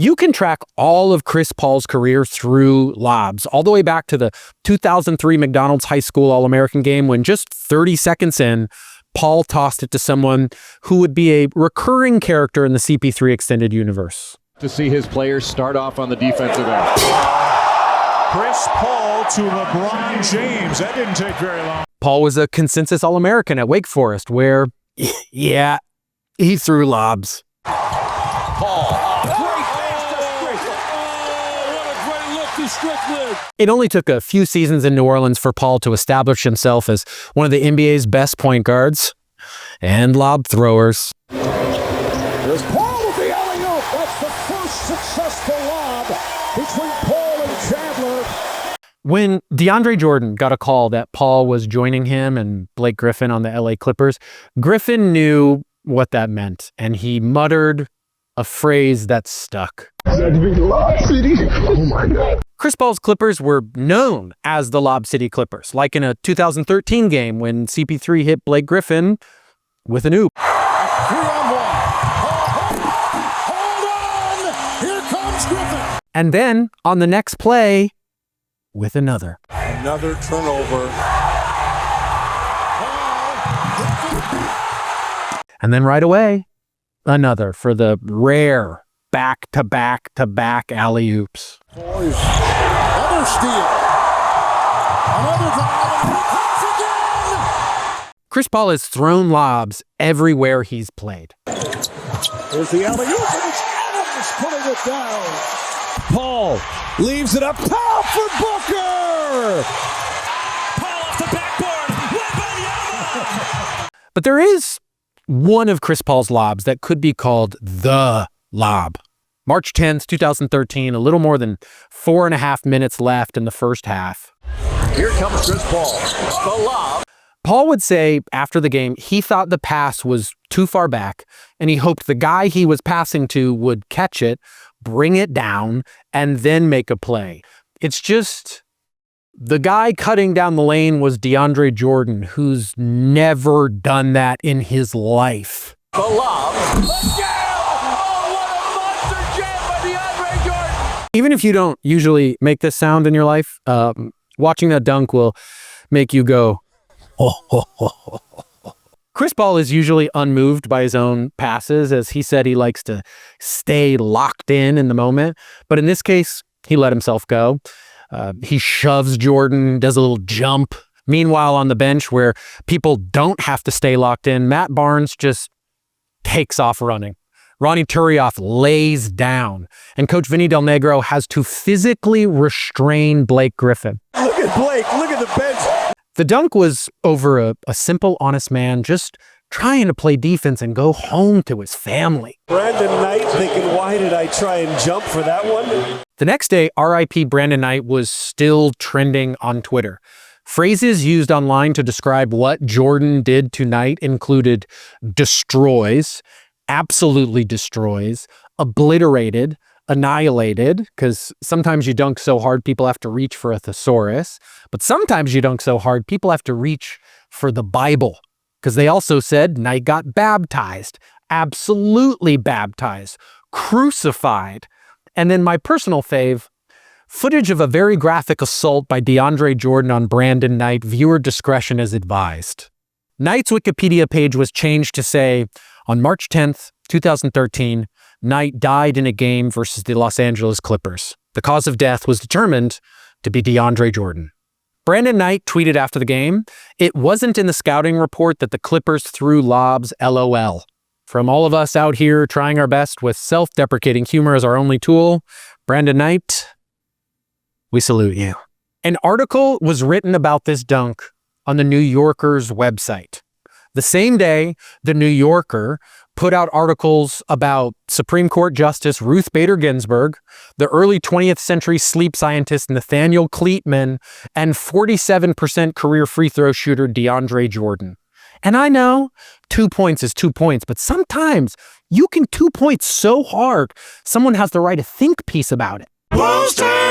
You can track all of Chris Paul's career through Lobs, all the way back to the 2003 McDonald's High School All-American game when just 30 seconds in, Paul tossed it to someone who would be a recurring character in the CP3 extended universe. To see his players start off on the defensive end. Chris Paul to LeBron James. That didn't take very long. Paul was a consensus All-American at Wake Forest where, yeah, he threw lobs. It only took a few seasons in New Orleans for Paul to establish himself as one of the NBA's best point guards and lob throwers. There's Paul with the alley-oop. That's the first successful lob between Paul and Chandler. When DeAndre Jordan got a call that Paul was joining him and Blake Griffin on the LA Clippers, Griffin knew what that meant, and he muttered a phrase that stuck. Lob City. Oh my God. Chris Paul's Clippers were known as the Lob City Clippers, like in a 2013 game when CP3 hit Blake Griffin with an oop. 3-on-1. Hold on! Here comes Griffin. And then, on the next play, with another. Another turnover. And then right away, another for the rare back-to-back-to-back alley-oops. Boys, another steal. Another drive. Here comes again. Chris Paul has thrown lobs everywhere he's played. There's the alley-oop, and it's Adams putting it down. Paul leaves it up top for Booker. Paul off the backboard. But there is one of Chris Paul's lobs that could be called the lob. March 10th, 2013, a little more than 4.5 minutes left in the first half. Here comes Chris Paul. The lob. Paul would say after the game he thought the pass was too far back, and he hoped the guy he was passing to would catch it, bring it down, and then make a play. It's just the guy cutting down the lane was DeAndre Jordan, who's never done that in his life. The lob. Oh, what a monster jam by DeAndre Jordan. Even if you don't usually make this sound in your life, watching that dunk will make you go, ho, ho, ho, ho, ho. Chris Paul is usually unmoved by his own passes, as he said he likes to stay locked in the moment. But in this case, he let himself go. He shoves Jordan, does a little jump. Meanwhile, on the bench where people don't have to stay locked in, Matt Barnes just takes off running. Ronnie Turioff lays down, and Coach Vinny Del Negro has to physically restrain Blake Griffin. Look at Blake. Look at the bench. The dunk was over a simple, honest man just trying to play defense and go home to his family. Brandon Knight thinking, why did I try and jump for that one? The next day, RIP Brandon Knight was still trending on Twitter. Phrases used online to describe what Jordan did to Knight included destroys, absolutely destroys, obliterated, annihilated, because sometimes you dunk so hard people have to reach for a thesaurus, but sometimes you dunk so hard people have to reach for the Bible, because they also said Knight got baptized, absolutely baptized, crucified, and then my personal fave, footage of a very graphic assault by DeAndre Jordan on Brandon Knight. Viewer discretion is advised. Knight's Wikipedia page was changed to say, on March 10th, 2013, Knight died in a game versus the Los Angeles Clippers. The cause of death was determined to be DeAndre Jordan. Brandon Knight tweeted after the game, "It wasn't in the scouting report that the Clippers threw lobs, LOL. From all of us out here trying our best with self-deprecating humor as our only tool, Brandon Knight, we salute you." An article was written about this dunk on the New Yorker's website. The same day, the New Yorker put out articles about Supreme Court Justice Ruth Bader Ginsburg, the early 20th century sleep scientist Nathaniel Kleitman, and 47% career free throw shooter DeAndre Jordan. And I know 2 points is 2 points, but sometimes you can 2 points so hard, someone has to write a think piece about it. Booster!